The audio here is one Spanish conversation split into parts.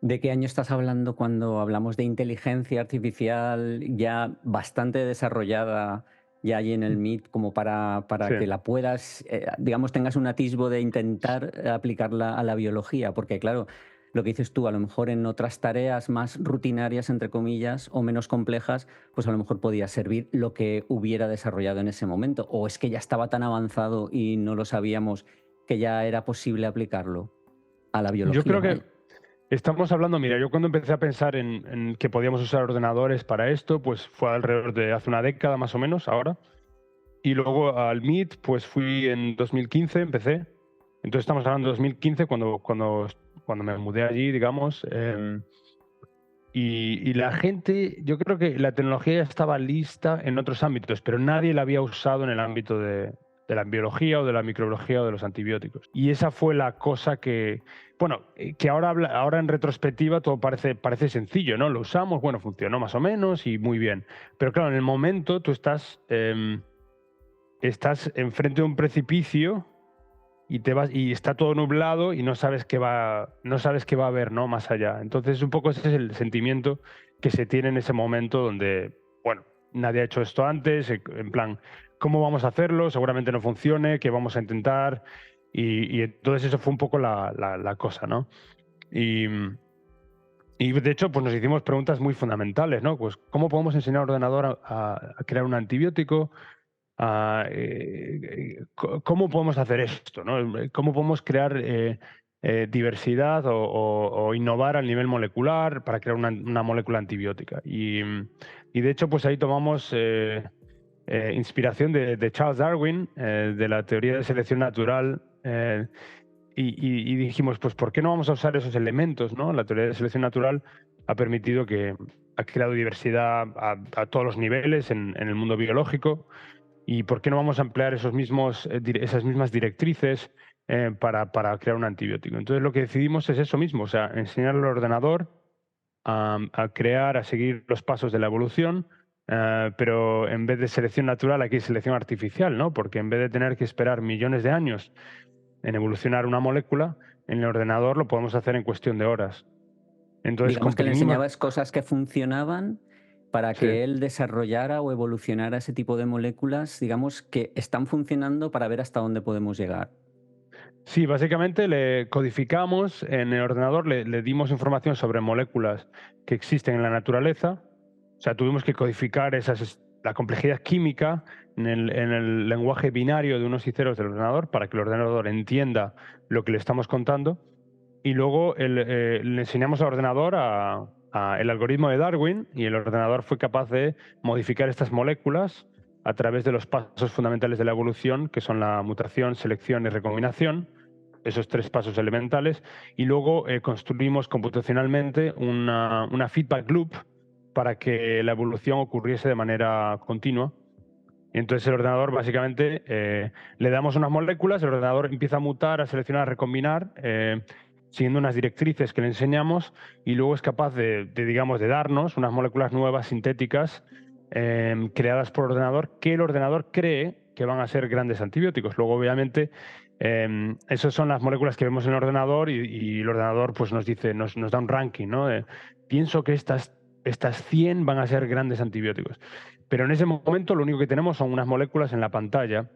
¿De qué año estás hablando cuando hablamos de inteligencia artificial ya bastante desarrollada ya allí en el MIT como para Sí, que la puedas, digamos, tengas un atisbo de intentar aplicarla a la biología? Porque claro, lo que dices tú, a lo mejor en otras tareas más rutinarias, entre comillas, o menos complejas, pues a lo mejor podía servir lo que hubiera desarrollado en ese momento. ¿O es que ya estaba tan avanzado y no lo sabíamos que ya era posible aplicarlo a la yo biología? creo que Vaya. estamos hablando, mira, yo cuando empecé a pensar en que podíamos usar ordenadores para esto, pues fue alrededor de hace una década más o menos, ahora. Y luego al Meet, pues fui en 2015, empecé. Entonces estamos hablando de 2015 cuando me mudé allí, digamos. Y la gente, yo creo que la tecnología ya estaba lista en otros ámbitos, pero nadie la había usado en el ámbito de la biología o de la microbiología o de los antibióticos. Y esa fue la cosa que, bueno, que ahora en retrospectiva todo parece sencillo, ¿no? Lo usamos, bueno, funcionó más o menos y muy bien. Pero claro, en el momento tú estás enfrente de un precipicio y te vas y está todo nublado y no sabes qué va a haber, ¿no? Más allá. Entonces, un poco ese es el sentimiento que se tiene en ese momento donde, bueno, nadie ha hecho esto antes, en plan, ¿cómo vamos a hacerlo? Seguramente no funcione, ¿qué vamos a intentar? Y entonces eso fue un poco la cosa, ¿no? Y, y de hecho, pues nos hicimos preguntas muy fundamentales, ¿no? Pues, ¿cómo podemos enseñar al ordenador a crear un antibiótico? ¿Cómo podemos hacer esto? ¿No? ¿Cómo podemos crear diversidad o innovar al nivel molecular para crear una molécula antibiótica? Y de hecho, pues ahí tomamos inspiración de Charles Darwin, de la teoría de selección natural. Y dijimos, pues, ¿por qué no vamos a usar esos elementos? ¿No? La teoría de selección natural ha permitido que ha creado diversidad a todos los niveles en el mundo biológico. ¿Y por qué no vamos a emplear esas mismas directrices para crear un antibiótico? Entonces lo que decidimos es eso mismo, o sea, enseñar al ordenador a seguir los pasos de la evolución, pero en vez de selección natural, aquí hay selección artificial, ¿no? Porque en vez de tener que esperar millones de años en evolucionar una molécula, en el ordenador lo podemos hacer en cuestión de horas. Entonces Digamos que le comprimimos, enseñabas cosas que funcionaban para sí. que él desarrollara o evolucionara ese tipo de moléculas, digamos, que están funcionando para ver hasta dónde podemos llegar. Sí, básicamente le codificamos en el ordenador, le dimos información sobre moléculas que existen en la naturaleza. O sea, tuvimos que codificar la complejidad química en el lenguaje binario de unos y ceros del ordenador para que el ordenador entienda lo que le estamos contando. Y luego le enseñamos al ordenador el algoritmo de Darwin y el ordenador fue capaz de modificar estas moléculas a través de los pasos fundamentales de la evolución, que son la mutación, selección y recombinación, esos tres pasos elementales, y luego construimos computacionalmente una feedback loop para que la evolución ocurriese de manera continua. Y entonces el ordenador básicamente le damos unas moléculas, el ordenador empieza a mutar, a seleccionar, a recombinar, siguiendo unas directrices que le enseñamos y luego es capaz digamos, de darnos unas moléculas nuevas sintéticas creadas por ordenador que el ordenador cree que van a ser grandes antibióticos. Luego, obviamente, esas son las moléculas que vemos en el ordenador y el ordenador pues, nos da un ranking, ¿no? Pienso que estas 100 van a ser grandes antibióticos. Pero en ese momento lo único que tenemos son unas moléculas en la pantalla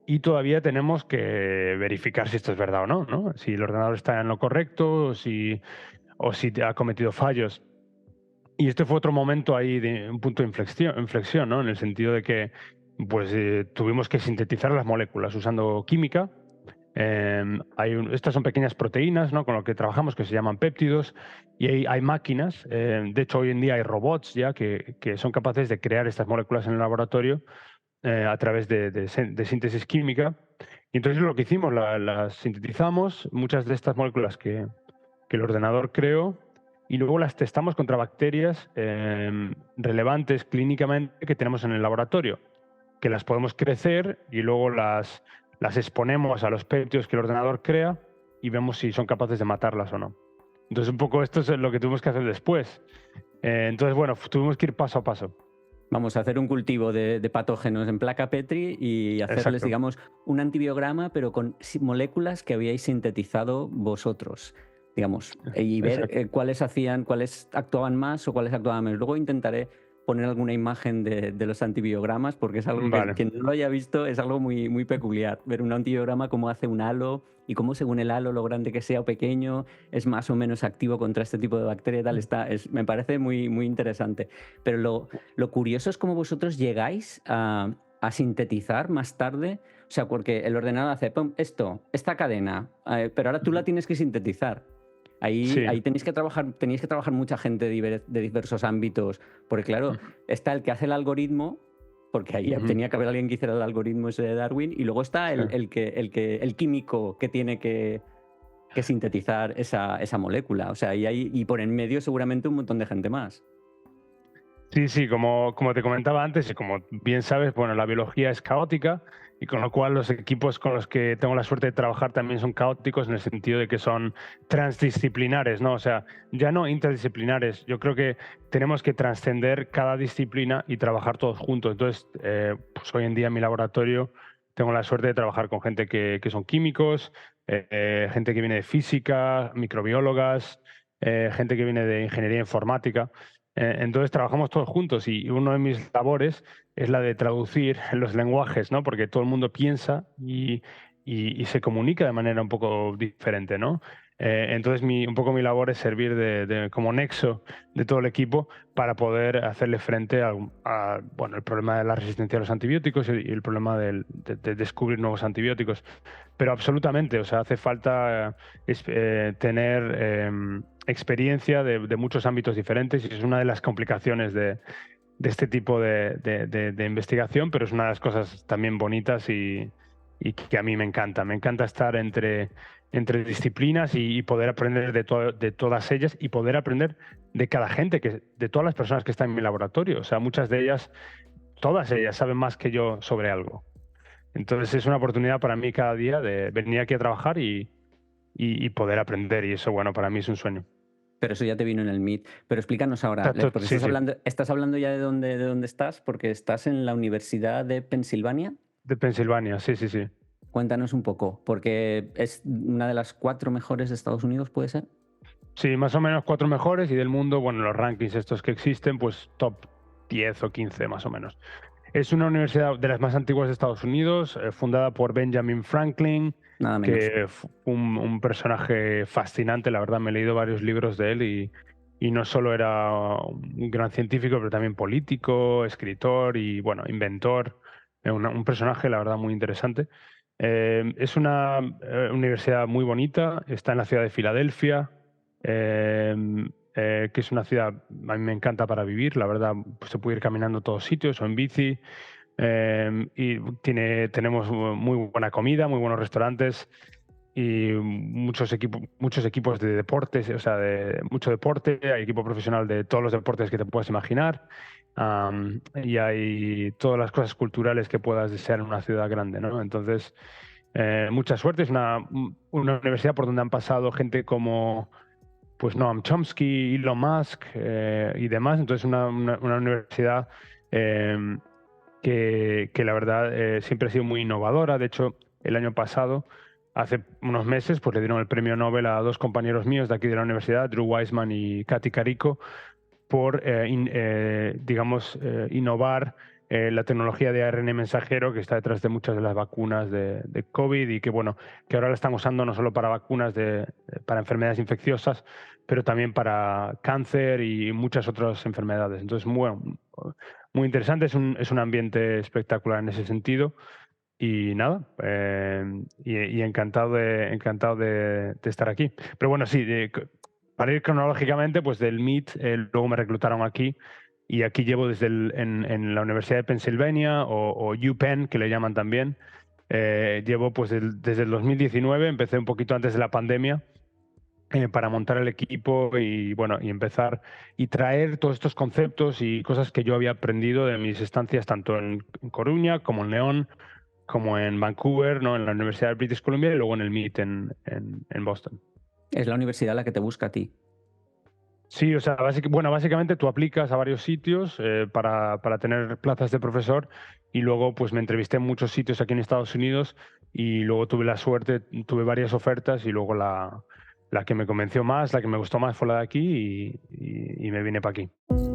y todavía tenemos que verificar si esto es verdad o no, ¿no? Si el ordenador está en lo correcto o si ha cometido fallos. Y este fue otro momento ahí de un punto de inflexión, ¿no? En el sentido de que pues, tuvimos que sintetizar las moléculas usando química. Estas son pequeñas proteínas, ¿no? Con lo que trabajamos que se llaman péptidos y hay máquinas. De hecho, hoy en día hay robots ya que son capaces de crear estas moléculas en el laboratorio a través de síntesis química. Y entonces lo que hicimos, las sintetizamos, muchas de estas moléculas que el ordenador creó, y luego las testamos contra bacterias relevantes clínicamente que tenemos en el laboratorio, que las podemos crecer y luego las exponemos a los péptidos que el ordenador crea y vemos si son capaces de matarlas o no. Entonces, un poco esto es lo que tuvimos que hacer después. Entonces, bueno, tuvimos que ir paso a paso. Vamos a hacer un cultivo de patógenos en placa Petri y hacerles, Exacto. digamos, un antibiograma, pero con moléculas que habíais sintetizado vosotros. digamos, y ver Exacto. cuáles actuaban más o cuáles actuaban menos. Luego intentaré poner alguna imagen de los antibiogramas, porque es algo que Vale. quien no lo haya visto es algo muy, muy peculiar. Ver un antibiograma, cómo hace un halo y cómo según el halo, lo grande que sea o pequeño, es más o menos activo contra este tipo de bacteria y tal. Me parece muy, muy interesante. Pero lo curioso es cómo vosotros llegáis a sintetizar más tarde. O sea, porque el ordenador hace "Pum, esta cadena, pero ahora tú la Ujú. tienes que sintetizar. Sí. Ahí tenéis que trabajar mucha gente de diversos ámbitos, porque claro, Ujú. está el que hace el algoritmo, porque ahí Ujú. tenía que haber alguien que hiciera el algoritmo ese de Darwin, y luego está Sí. el químico que tiene que sintetizar esa molécula. O sea, y por en medio seguramente un montón de gente más. Sí, sí, como te comentaba antes y como bien sabes, bueno, la biología es caótica y con lo cual los equipos con los que tengo la suerte de trabajar también son caóticos en el sentido de que son transdisciplinares, ¿no? O sea, ya no interdisciplinares. Yo creo que tenemos que trascender cada disciplina y trabajar todos juntos. Entonces, pues hoy en día en mi laboratorio tengo la suerte de trabajar con gente que son químicos, gente que viene de física, microbiólogas, gente que viene de ingeniería informática. Entonces trabajamos todos juntos y uno de mis labores es la de traducir los lenguajes, ¿no? Porque todo el mundo piensa y se comunica de manera un poco diferente, ¿no? Entonces un poco mi labor es servir como nexo de todo el equipo para poder hacerle frente bueno, el problema de la resistencia a los antibióticos y el problema de descubrir nuevos antibióticos. Pero absolutamente, o sea, hace falta tener experiencia de muchos ámbitos diferentes y es una de las complicaciones de este tipo de investigación, pero es una de las cosas también bonitas y que a mí me encanta. Me encanta estar entre disciplinas y poder aprender de todas ellas y poder aprender de cada gente, de todas las personas que están en mi laboratorio. O sea, muchas de ellas, todas ellas saben más que yo sobre algo. Entonces es una oportunidad para mí cada día de venir aquí a trabajar y poder aprender y eso, bueno, para mí es un sueño. Pero eso ya te vino en el Meet. Pero explícanos ahora, porque Sí, sí, estás hablando ya de dónde estás, porque estás en la Universidad de Pensilvania. de Pensilvania, sí, sí, sí. Cuéntanos un poco, porque es una de las 4 mejores de Estados Unidos, ¿puede ser? Sí, más o menos 4 mejores y del mundo, bueno, los rankings estos que existen, pues top 10 o 15 más o menos. Es una universidad de las más antiguas de Estados Unidos, fundada por Benjamin Franklin, Nada menos. que fue un personaje fascinante, la verdad me he leído varios libros de él y no solo era un gran científico, pero también político, escritor y, bueno, inventor, un personaje, la verdad, muy interesante. Es una universidad muy bonita, está en la ciudad de Filadelfia, que es una ciudad, a mí me encanta para vivir, la verdad, pues se puede ir caminando a todos sitios o en bici, y tenemos muy buena comida, muy buenos restaurantes y muchos equipos de deportes, o sea, de mucho deporte, hay equipo profesional de todos los deportes que te puedas imaginar, y hay todas las cosas culturales que puedas desear en una ciudad grande, ¿no? Entonces, mucha suerte, es una universidad por donde han pasado gente como pues Noam Chomsky, Elon Musk y demás. Entonces, una universidad que la verdad siempre ha sido muy innovadora. De hecho, el año pasado, hace unos meses, pues le dieron el premio Nobel a dos compañeros míos de aquí de la universidad, Drew Weissman y Katy Carico, por, digamos, innovar la tecnología de ARN mensajero que está detrás de muchas de las vacunas de COVID y que, bueno, que ahora la están usando no solo para vacunas para enfermedades infecciosas, pero también para cáncer y muchas otras enfermedades. Entonces, muy interesante, es un ambiente espectacular en ese sentido. Y nada, y encantado de estar aquí. Pero bueno, sí, para ir cronológicamente, pues del MIT, luego me reclutaron aquí y aquí llevo en la Universidad de Pennsylvania o UPenn, que le llaman también. Llevo pues desde el 2019, empecé un poquito antes de la pandemia, para montar el equipo y bueno, y empezar y traer todos estos conceptos y cosas que yo había aprendido de mis estancias tanto en Coruña como en León como en Vancouver, ¿no? En la Universidad de British Columbia y luego en el MIT en Boston. Es la universidad la que te busca a ti. Sí, o sea, bueno, básicamente tú aplicas a varios sitios para tener plazas de profesor y luego pues me entrevisté en muchos sitios aquí en Estados Unidos y luego tuve la suerte, tuve varias ofertas y luego la que me convenció más, la que me gustó más fue la de aquí y me vine para aquí.